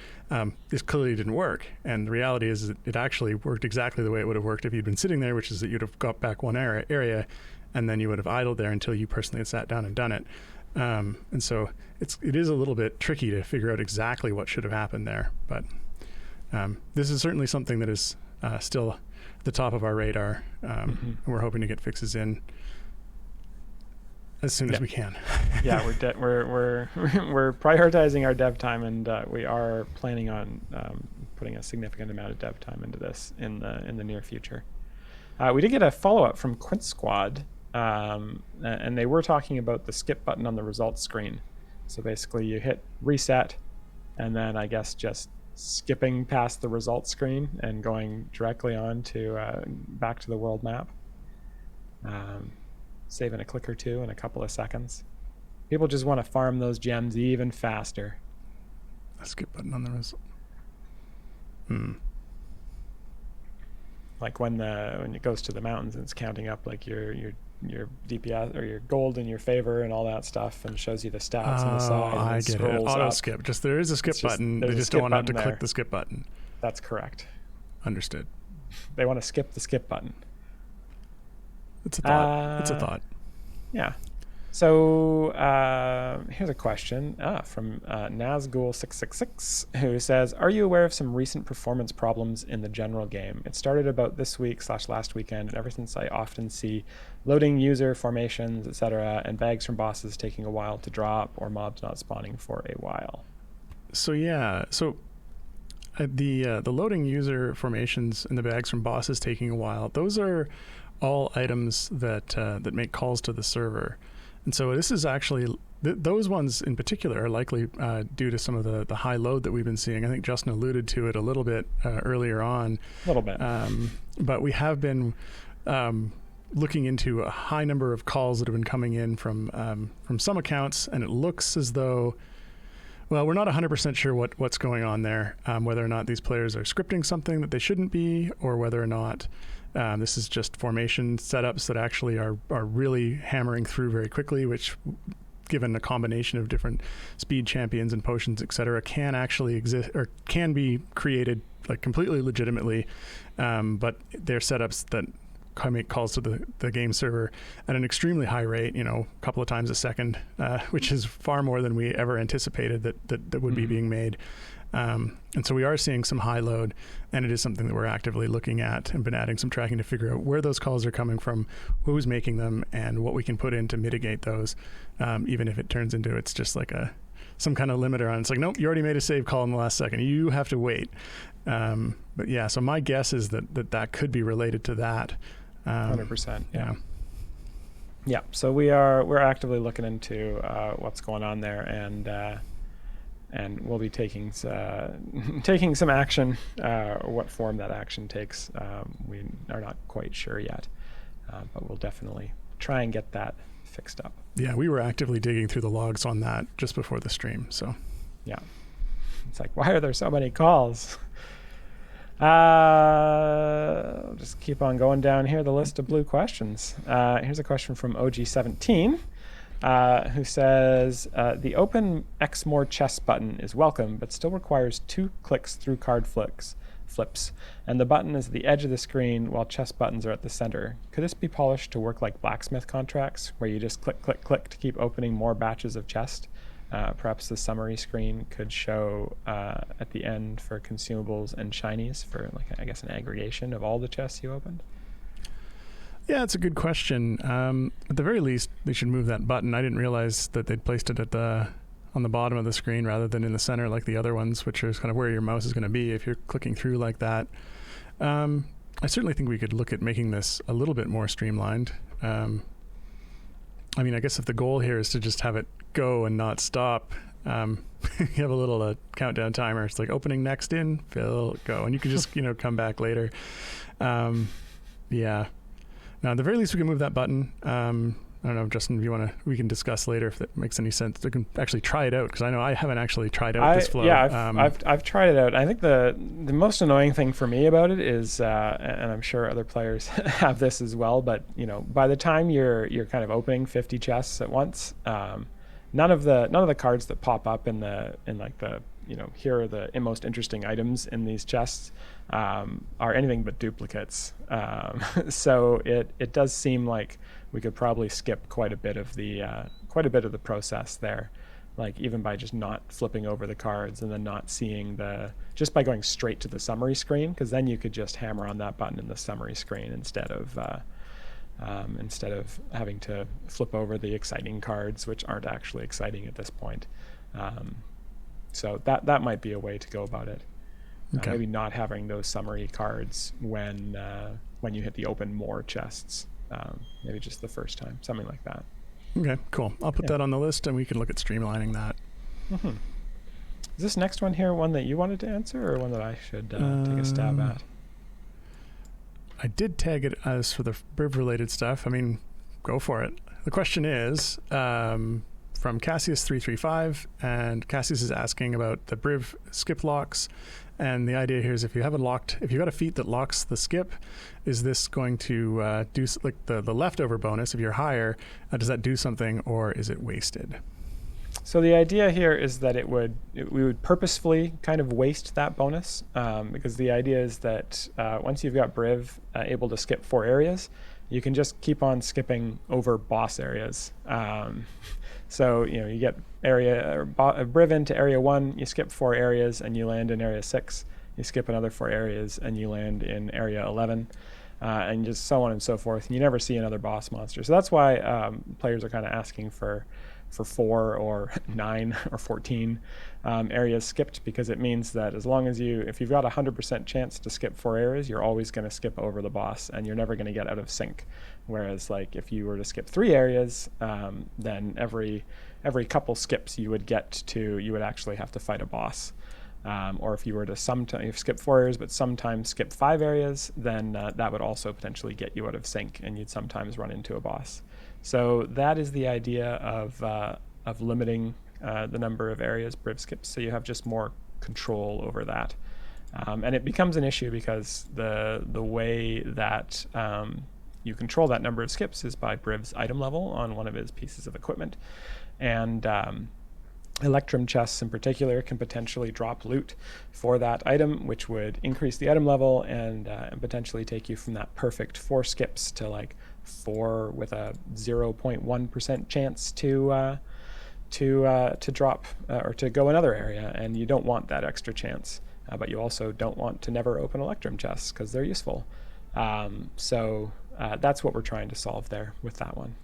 This clearly didn't work. And the reality is that it actually worked exactly the way it would have worked if you'd been sitting there, which is that you'd have got back one area, and then you would have idled there until you personally had sat down and done it. And so it is a little bit tricky to figure out exactly what should have happened there. But this is certainly something that is still at the top of our radar. And we're hoping to get fixes in as soon as we can. Yeah, we're prioritizing our dev time, and we are planning on putting a significant amount of dev time into this in the near future. We did get a follow-up from Quint Squad, and they were talking about the skip button on the results screen. So basically, you hit reset, and then I guess just skipping past the results screen and going directly on to back to the world map. Saving a click or two in a couple of seconds. People just want to farm those gems even faster. A skip button on the result. Like when it goes to the mountains and it's counting up like your DPS or your gold in your favor and all that stuff, and shows you the stats on the side. I get it. Auto up. skip. Just there is a skip button. They just don't want to have to click the skip button. That's correct. Understood. They want to skip the skip button. It's a thought. It's a thought. Yeah. So here's a question from Nazgul666, who says, "Are you aware of some recent performance problems in the general game? It started about this week/last weekend, and ever since I often see loading user formations, etc., and bags from bosses taking a while to drop, or mobs not spawning for a while." So yeah. So the loading user formations and the bags from bosses taking a while, those are all items that make calls to the server. And so this is actually, those ones in particular are likely due to some of the high load that we've been seeing. I think Justin alluded to it a little bit earlier on. A little bit. But we have been looking into a high number of calls that have been coming in from some accounts, and it looks as though, well, we're not 100% sure what's going on there, whether or not these players are scripting something that they shouldn't be, or whether or not this is just formation setups that actually are really hammering through very quickly, which, given a combination of different speed champions and potions, etc., can actually exist or can be created like completely legitimately, but they're setups that make calls to the game server at an extremely high rate, a couple of times a second, which is far more than we ever anticipated that would be being made. And so we are seeing some high load, and it is something that we're actively looking at and been adding some tracking to figure out where those calls are coming from, who's making them, and what we can put in to mitigate those, even if it turns into it's just like some kind of limiter on. It's like, nope, you already made a save call in the last second. You have to wait. But yeah, so my guess is that could be related to that. 100%. Yeah. Yeah. So we're actively looking into what's going on there, and we'll be taking some action. What form that action takes, we are not quite sure yet, but we'll definitely try and get that fixed up. Yeah, we were actively digging through the logs on that just before the stream. So yeah, it's like, why are there so many calls? Just keep on going down here, the list of blue questions. Here's a question from OG17, who says, the open X more chess button is welcome, but still requires 2 clicks through card flips, and the button is at the edge of the screen while chess buttons are at the center. Could this be polished to work like blacksmith contracts, where you just click, click, click to keep opening more batches of chest? Perhaps the summary screen could show at the end for consumables and shinies for, like, I guess, an aggregation of all the chests you opened. Yeah, it's a good question. At the very least, they should move that button. I didn't realize that they'd placed it at the on the bottom of the screen rather than in the center like the other ones, which is kind of where your mouse is going to be if you're clicking through like that. I certainly think we could look at making this a little bit more streamlined. I mean, I guess if the goal here is to just have it go and not stop, you have a little countdown timer. It's like opening next in, fill, go. And you can just, come back later. Yeah. Now, at the very least, we can move that button. I don't know, Justin, if we can discuss later if that makes any sense. We can actually try it out, because I know I haven't actually tried out this flow. Yeah, I've tried it out. I think the most annoying thing for me about it is, and I'm sure other players have this as well, but by the time you're kind of opening 50 chests at once, none of the cards that pop up in like the here are the most interesting items in these chests are anything but duplicates. So it does seem like we could probably skip quite a bit of the process there, like even by just not flipping over the cards and then not seeing just by going straight to the summary screen, because then you could just hammer on that button in the summary screen instead of having to flip over the exciting cards, which aren't actually exciting at this point. So that might be a way to go about it. Okay. Maybe not having those summary cards when you hit the open more chests. Maybe just the first time, something like that. Okay, cool. I'll put that on the list, and we can look at streamlining that. Mm-hmm. Is this next one here one that you wanted to answer, or one that I should take a stab at? I did tag it as for the Briv-related stuff. I mean, go for it. The question is from Cassius335, and Cassius is asking about the Briv skip locks. And the idea here is if you've got a feat that locks the skip, is this going to do like the leftover bonus? If you're higher, does that do something, or is it wasted? So the idea here is that we would purposefully kind of waste that bonus, because the idea is that once you've got Briv able to skip 4 areas, you can just keep on skipping over boss areas. So you get Briv into area 1, you skip 4 areas and you land in area 6. You skip another 4 areas and you land in area 11, and just so on and so forth. And you never see another boss monster. So that's why players are kind of asking for 4 or 9 or 14 areas skipped, because it means that as long as if you've got a 100% chance to skip 4 areas, you're always going to skip over the boss, and you're never going to get out of sync. Whereas like if you were to skip 3 areas, then every couple skips you would actually have to fight a boss. Or if you were to sometimes skip 4 areas but sometimes skip 5 areas, then that would also potentially get you out of sync, and you'd sometimes run into a boss. So that is the idea of limiting the number of areas Briv skips, so you have just more control over that. And it becomes an issue because the way that you control that number of skips is by Briv's item level on one of his pieces of equipment. And Electrum chests in particular can potentially drop loot for that item, which would increase the item level and potentially take you from that perfect 4 skips to like 4 with a 0.1% chance to drop or to go another area, and you don't want that extra chance, but you also don't want to never open Electrum chests because they're useful. So that's what we're trying to solve there with that one.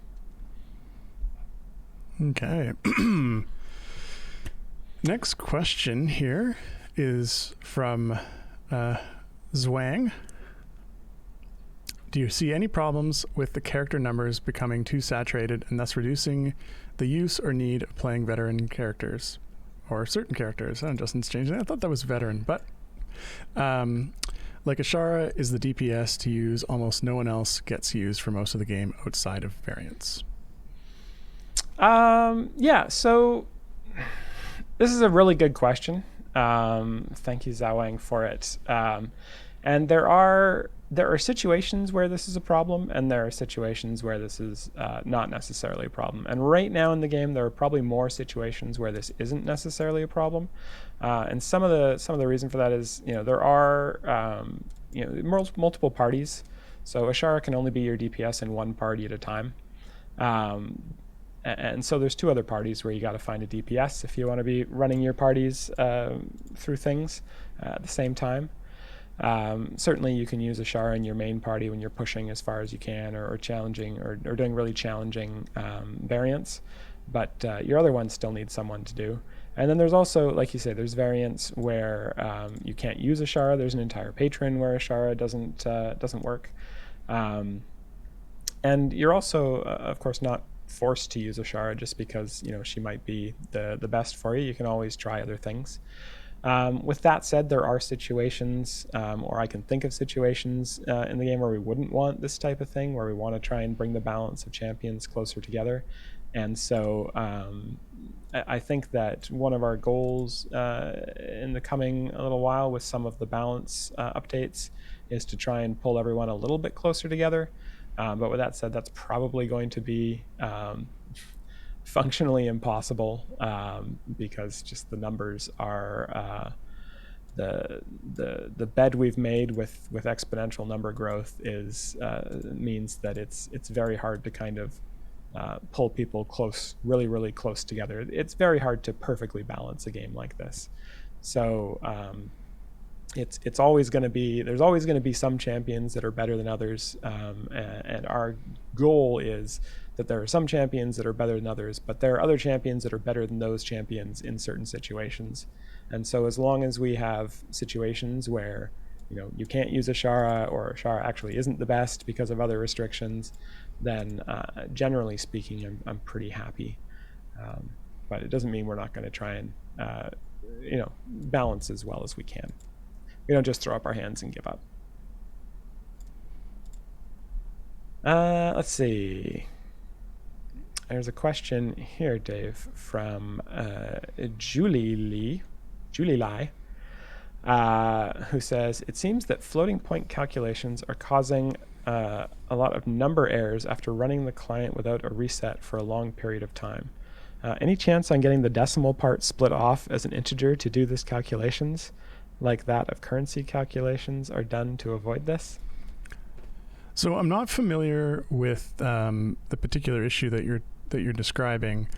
Okay. Next question here is from Zwang. Do you see any problems with the character numbers becoming too saturated and thus reducing the use or need of playing veteran characters or certain characters? Oh, Justin's changing it. I thought that was veteran, but like Ashara is the DPS to use, almost no one else gets used for most of the game outside of variants. Yeah, so this is a really good question. Thank you, Zawang, for it. And there are situations where this is a problem, and there are situations where this is not necessarily a problem. And right now in the game, there are probably more situations where this isn't necessarily a problem. And some of the reason for that is there are multiple parties. So Ashara can only be your DPS in one party at a time. And so there's 2 other parties where you got to find a DPS if you want to be running your parties through things at the same time. Certainly you can use Ashara in your main party when you're pushing as far as you can, or challenging or doing really challenging variants. but your other ones still need someone to do. And then there's also, like you say, there's variants where you can't use a Shara. There's an entire patron where a Shara doesn't work. And you're also, of course, not forced to use a Shara just because she might be the best for you. You can always try other things. With that said, there are situations, or I can think of situations in the game where we wouldn't want this type of thing, where we want to try and bring the balance of champions closer together. And so I think that one of our goals in the coming a little while with some of the balance updates is to try and pull everyone a little bit closer together. But with that said, that's probably going to be functionally impossible because just the numbers are the bed we've made with exponential number growth means that it's very hard to kind of pull people close, really close together. It's very hard to perfectly balance a game like this. So it's always going to be, there's always going to be some champions that are better than others, and our goal is that there are some champions that are better than others, but there are other champions that are better than those champions in certain situations. And so as long as we have situations where you can't use a Shara, or a Shara actually isn't the best because of other restrictions, then generally speaking, I'm pretty happy. But it doesn't mean we're not going to try and balance as well as we can. We don't just throw up our hands and give up. Let's see. There's a question here, Dave, from Julie Lee, who says, it seems that floating point calculations are causing a lot of number errors after running the client without a reset for a long period of time. Any chance on getting the decimal part split off as an integer to do this calculations, like that of currency calculations are done to avoid this? So I'm not familiar with the particular issue that you're describing.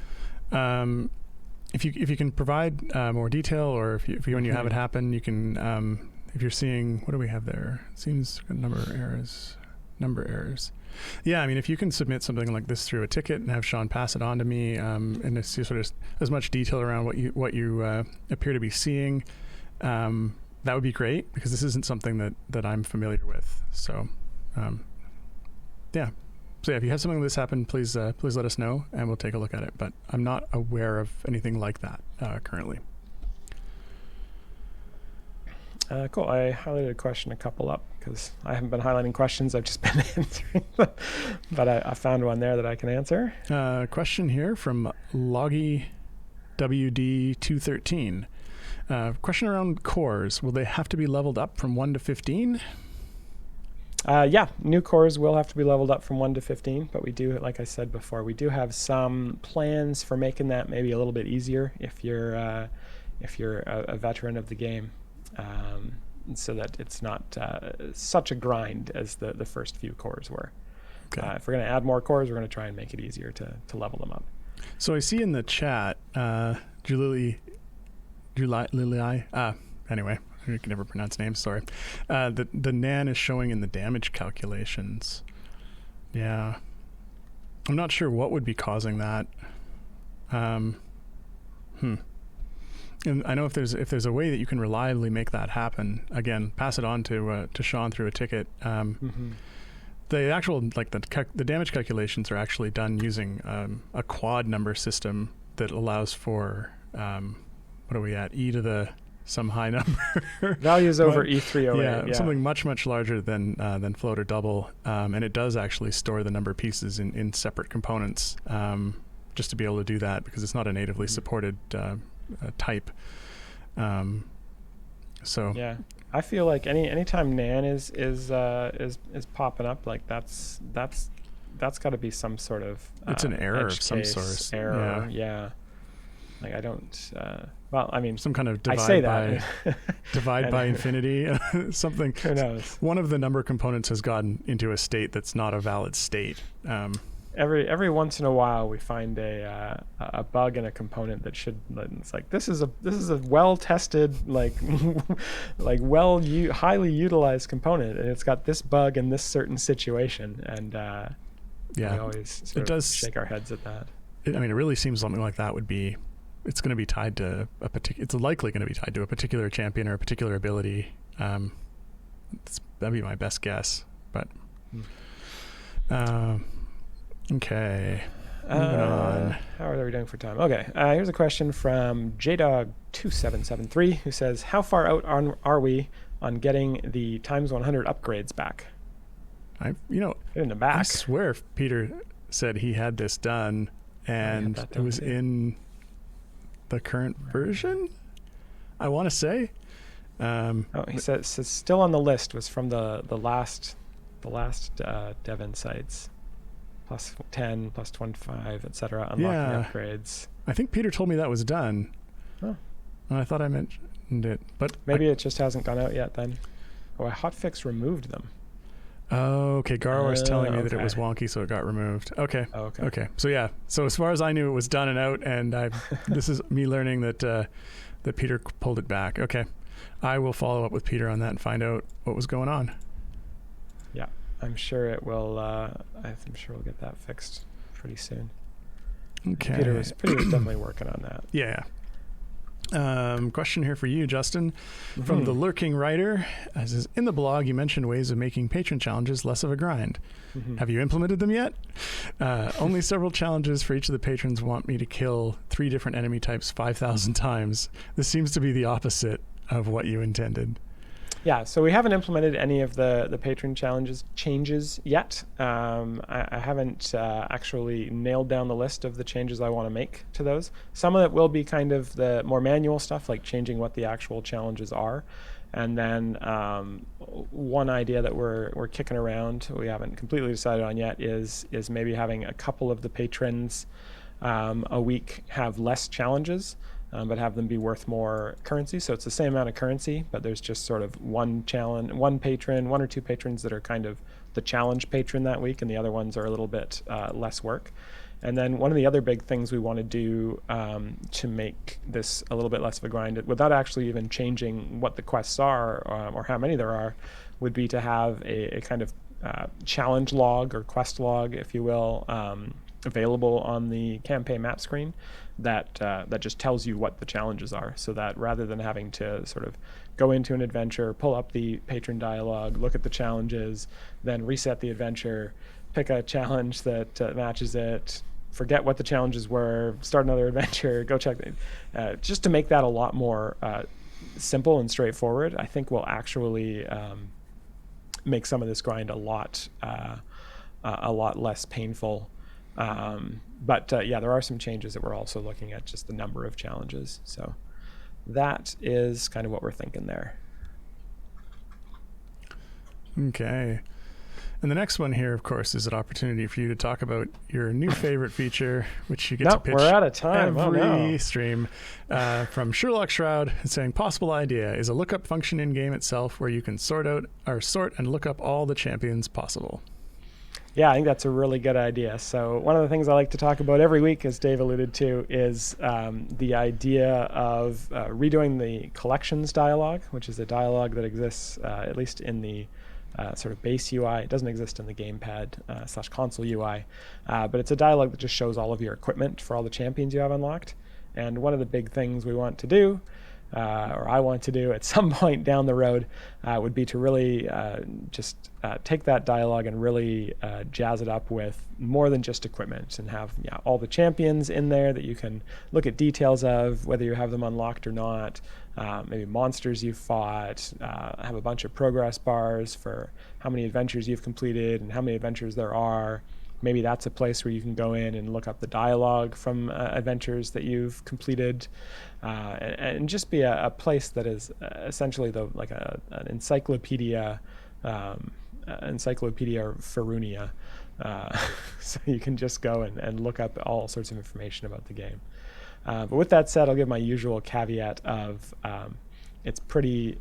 If you can provide more detail, or when you have it happen, you can. If you're seeing, what do we have there? It seems number errors. Yeah, I mean, if you can submit something like this through a ticket and have Sean pass it on to me, and it's sort of as much detail around what you appear to be seeing, that would be great, because this isn't something that I'm familiar with. So, yeah. So yeah, if you have something like this happen, please let us know, and we'll take a look at it. But I'm not aware of anything like that currently. Cool. I highlighted a question a couple up because I haven't been highlighting questions. I've just been answering them. But I found one there that I can answer. Question here from Loggy WD213. Question around cores. Will they have to be leveled up from 1 to 15? Yeah, new cores will have to be leveled up from 1 to 15, but we do, like I said before, we do have some plans for making that maybe a little bit easier if you're a veteran of the game, so that it's not such a grind as the first few cores were. Okay. If we're going to add more cores, we're going to try and make it easier to level them up. So I see in the chat, Julie, anyway, I can never pronounce names, sorry. The NAN is showing in the damage calculations. Yeah. I'm not sure what would be causing that. And I know if there's a way that you can reliably make that happen, again, pass it on to Sean through a ticket. The actual, like the damage calculations are actually done using a quad number system that allows for, what are we at? E to the some high number. Values over E308. Yeah, something much larger than float or double, and it does actually store the number of pieces in separate components, just to be able to do that, because it's not a natively supported type. So yeah, I feel like anytime NAN is popping up, like that's got to be some sort of it's an error of some sort. Yeah. Like I don't. Well, I mean, some kind of divide by infinity, something. Who knows? One of the number components has gotten into a state that's not a valid state. Every once in a while, we find a bug in a component that should. It's like this is a well tested, highly utilized component, and it's got this bug in this certain situation, and we always shake our heads at that. it really seems something like that would be, it's going to be tied to it's likely going to be tied to a particular champion or a particular ability. That'd be my best guess, but okay. Moving on. How are we doing for time? Okay, here's a question from JDog2773 who says, how far out are we on getting the times 100 upgrades back? Get in the back. I swear Peter said he had this done, and it was in the current version, I want to say. He says still on the list, was from the last dev insights. Plus 10, plus 25, etc. Unlocking upgrades. I think Peter told me that was done. Oh. And I thought I mentioned it, but maybe it just hasn't gone out yet then. Oh, a hotfix removed them. Oh, okay. Garwar was telling me that it was wonky, so it got removed. Okay. Okay. So yeah. So as far as I knew, it was done and out, and this is me learning that Peter pulled it back. Okay. I will follow up with Peter on that and find out what was going on. Yeah. I'm sure it will. I'm sure we'll get that fixed pretty soon. Okay. Peter was definitely working on that. Yeah. Question here for you, Justin, from the Lurking Writer. As is in the blog, you mentioned ways of making patron challenges less of a grind. Have you implemented them yet? Only several challenges for each of the patrons want me to kill 3 different enemy types 5,000 times. This seems to be the opposite of what you intended. Yeah, so we haven't implemented any of the patron changes yet. I haven't actually nailed down the list of the changes I want to make to those. Some of it will be kind of the more manual stuff, like changing what the actual challenges are. And then one idea that we're kicking around, we haven't completely decided on yet, is maybe having a couple of the patrons a week have less challenges. But have them be worth more currency. So it's the same amount of currency, but there's just sort of one patron, 1 or 2 patrons that are kind of the challenge patron that week, and the other ones are a little bit less work. And then one of the other big things we want to do to make this a little bit less of a grind, without actually even changing what the quests are or how many there are, would be to have a kind of challenge log or quest log, if you will, available on the campaign map screen that just tells you what the challenges are, so that rather than having to sort of go into an adventure, pull up the patron dialogue, look at the challenges, then reset the adventure, pick a challenge that matches it, forget what the challenges were, start another adventure, go check it. Just to make that a lot more simple and straightforward, I think will actually make some of this grind a lot less painful. But there are some changes that we're also looking at, just the number of challenges. So that is kind of what we're thinking there. Okay. And the next one here, of course, is an opportunity for you to talk about your new favorite feature, which you get to pitch we're out of time. every stream. From Sherlock Shroud, saying, possible idea is a lookup function in game itself where you can sort and look up all the champions possible. Yeah, I think that's a really good idea. So one of the things I like to talk about every week, as Dave alluded to, is the idea of redoing the collections dialogue, which is a dialogue that exists at least in the sort of base UI. It doesn't exist in the gamepad / console UI, but it's a dialogue that just shows all of your equipment for all the champions you have unlocked. And one of the big things we want to do, or I want to do at some point down the road, would be to really just take that dialogue and really jazz it up with more than just equipment, and have all the champions in there that you can look at details of, whether you have them unlocked or not, maybe monsters you've fought, have a bunch of progress bars for how many adventures you've completed and how many adventures there are. Maybe that's a place where you can go in and look up the dialogue from adventures that you've completed, and just be a place that is essentially like an encyclopedia Farunia. So you can just go and look up all sorts of information about the game. But with that said, I'll give my usual caveat of it's pretty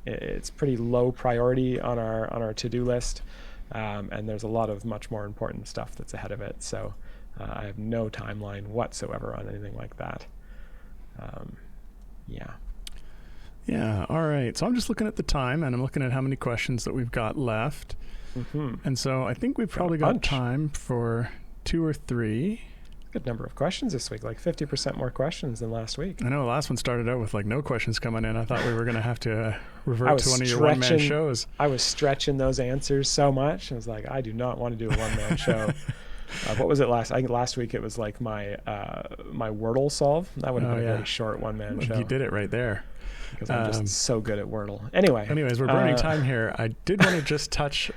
low priority on our to-do list. And there's a lot of much more important stuff that's ahead of it. So I have no timeline whatsoever on anything like that. Yeah. All right. So I'm just looking at the time, and I'm looking at how many questions that we've got left. And so I think we've probably got time for 2 or 3. Good number of questions this week, like 50% more questions than last week. I know the last one started out with like no questions coming in. I thought we were going to have to revert to one of your one-man shows. I was stretching those answers so much. I was like, I do not want to do a one-man show. What was it last? I think last week it was like my Wordle solve. That would have been a very short one-man show. You did it right there. Because I'm just so good at Wordle. Anyways, we're burning time here. I did want to just touch,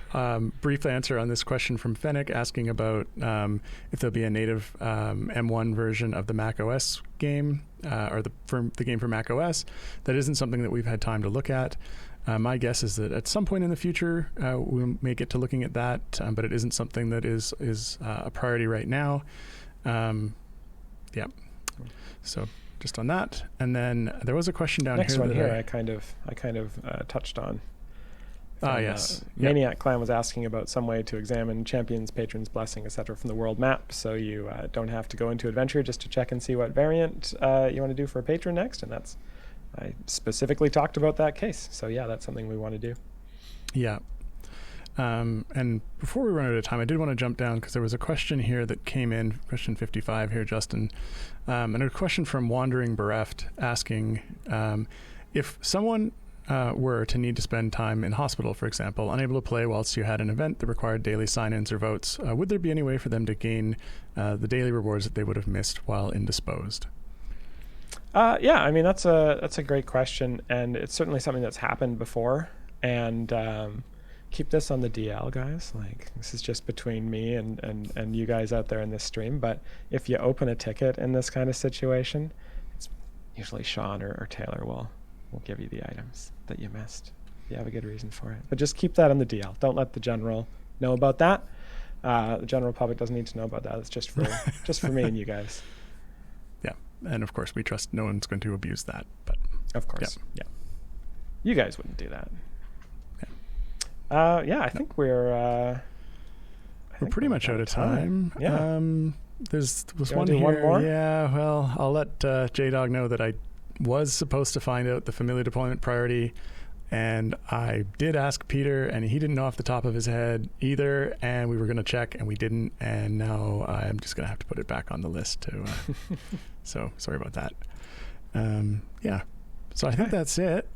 brief answer on this question from Fennec asking about if there'll be a native M1 version of the Mac OS game or the game for Mac OS. That isn't something that we've had time to look at. My guess is that at some point in the future we may get to looking at that, but it isn't something that is a priority right now. So just on that, and then there was a question down Next here. Next one here, I kind of touched on. Yes. Maniac Clan was asking about some way to examine champions, patrons, blessing, etc. from the world map, so you don't have to go into adventure just to check and see what variant you want to do for a patron next, and I specifically talked about that case. So yeah, that's something we want to do. Yeah. And before we run out of time, I did want to jump down because there was a question here that came in, question 55 here, Justin, and a question from Wandering Bereft asking if someone were to need to spend time in hospital, for example, unable to play whilst you had an event that required daily sign-ins or votes, would there be any way for them to gain the daily rewards that they would have missed while indisposed? Yeah, I mean, that's a great question, and it's certainly something that's happened before, and keep this on the DL, guys. Like, this is just between me and you guys out there in this stream. But if you open a ticket in this kind of situation, it's usually Sean or Taylor will give you the items that you missed. You have a good reason for it. But just keep that on the DL. Don't let the general know about that. The general public doesn't need to know about that. It's just for me and you guys. Yeah, and of course we trust no one's going to abuse that. But of course, yeah. You guys wouldn't do that. I think we're pretty much out of time. Yeah. There's one here. One more? Yeah. Well, I'll let J-Dog know that I was supposed to find out the familiar deployment priority, and I did ask Peter, and he didn't know off the top of his head either. And we were going to check, and we didn't. And now I'm just going to have to put it back on the list too. So sorry about that. Yeah. So I think that's it.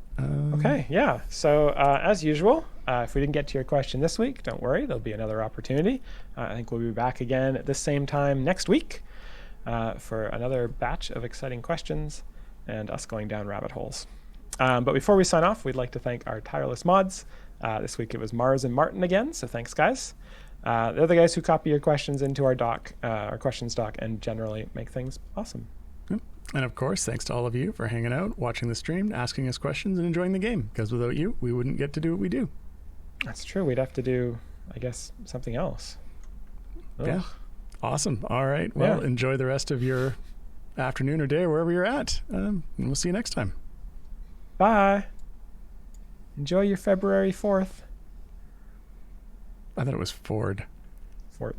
Okay, yeah. So as usual, if we didn't get to your question this week, don't worry. There'll be another opportunity. I think we'll be back again at this same time next week for another batch of exciting questions and us going down rabbit holes. But before we sign off, we'd like to thank our tireless mods. This week it was Mars and Martin again, so thanks, guys. They're the guys who copy your questions into our doc, our questions doc, and generally make things awesome. And of course, thanks to all of you for hanging out, watching the stream, asking us questions, and enjoying the game. Because without you, we wouldn't get to do what we do. That's true. We'd have to do, I guess, something else. Ugh. Yeah. Awesome. All right. Well, enjoy the rest of your afternoon or day or wherever you're at. And we'll see you next time. Bye. Enjoy your February 4th. I thought it was Ford.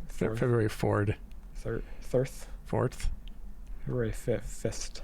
February Ford. Thirth. Fourth. February 5th.